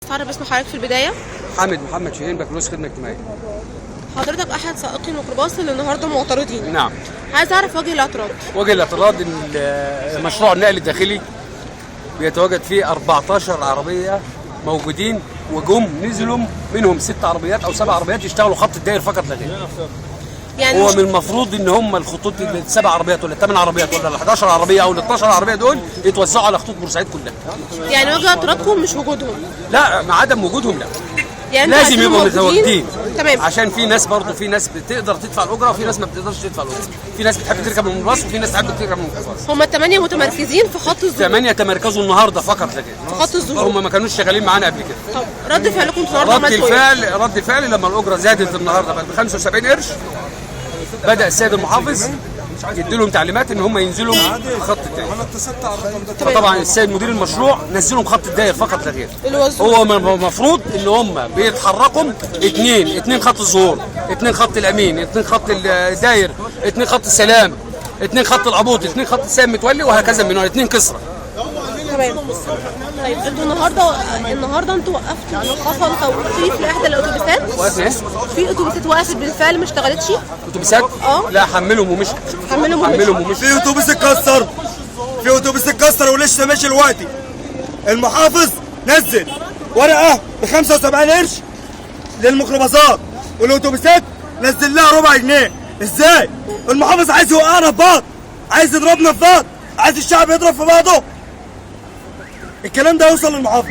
تعرف باسم حضرتك في البدايه؟ حامد محمد شاهين، بكالوريوس خدمه اجتماعيه. حضرتك احد سائقي الميكروباص اللي النهارده معترضين. نعم. عايز اعرف وجه الاعتراض. وجه الاعتراض ان مشروع النقل الداخلي بيتواجد فيه 14 عربيه موجودين، نزلوا منهم 6 عربيات او 7 عربيات يشتغلوا خط الدائر فقط لا غير. يعني هو من المفروض ان هم الخطوط ال7 عربيات ولا ال8 عربيات ولا ال11 عربيه او ال12 عربيه دول يتوزعوا على خطوط بورسعيد كلها. يعني وجه اعتراضكم مش وجودهم؟ لا، مع عدم وجودهم لا. يعني لازم يبقوا متواجدين. تمام. عشان في ناس برضه، في ناس بتقدر تدفع الاجره وفي ناس ما بتقدرش تدفع الاجره. في ناس بتحب تركب من الميكروباص وفي ناس بتحب تركب من الميكروباص. هم ال8 متمركزين في خط الظهور. 8 تمركزوا النهارده فقط لكن في خط الظهور. هم ما كانوش شغالين معانا قبل كده. طب رد فعلكم النهارده عملتوا ايه؟ رد الفعل لما الاجره زادت النهارده بقت ب 75 قرش، بدأ السيد المحافظ يدي لهم تعليمات ان هم ينزلوا خط الدائر. انا اتصلت على الرقم ده. فطبعا السيد مدير المشروع نزلهم خط الدائر فقط لا غير. الوزن. هو المفروض ان هم بيتحركوا اتنين خط الظهور، 2 خط الامين، 2 خط الداير، 2 خط السلام، 2 خط العبود، 2 خط السيد متولي، وهكذا من 2 كسرة. تمام. طيب انتوا النهارده انتوا وقفتوا، حصل توقيف لاحدى الاتوبيسات؟ وقفنا ايه؟ في اتوبيسات وقفت بالفعل ما اشتغلتش؟ اتوبيسات؟ لا، حملهم ومشوا. في اتوبيس اتكسر، ولسه ماشي دلوقتي. المحافظ نزل ورقه ب 75 قرش للميكروباصات، والاتوبيسات نزل لها ربع جنيه. ازاي؟ المحافظ عايز يوقعنا في بعض، عايز يضربنا في بعض، عايز الشعب يضرب في بعضه. الكلام ده يوصل للمحافظ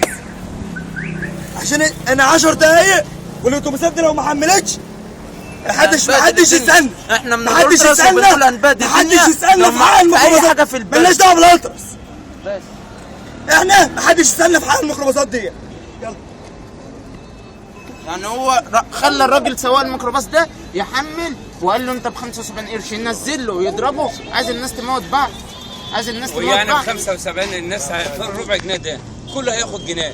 عشان انا 10 دقايق والاتوبيسات دي لو ما حملتش محدش يسالنا. احنا من الالتراس وبنقول هنبهدل محدش يسالنا في حق الميكروباصات. حاجه في البلد مالناش دعوه بالالتراس. احنا محدش يسالنا في حق الميكروباصات دي. يلا. يعني هو خلى الراجل سواق الميكروباص ده يحمل وقال له انت ب 75 قرش، ينزل له ويضربه. عايز الناس تموت بعض، ويعني ب 75 الناس في الربع جنيه ده كله هياخد جنيه.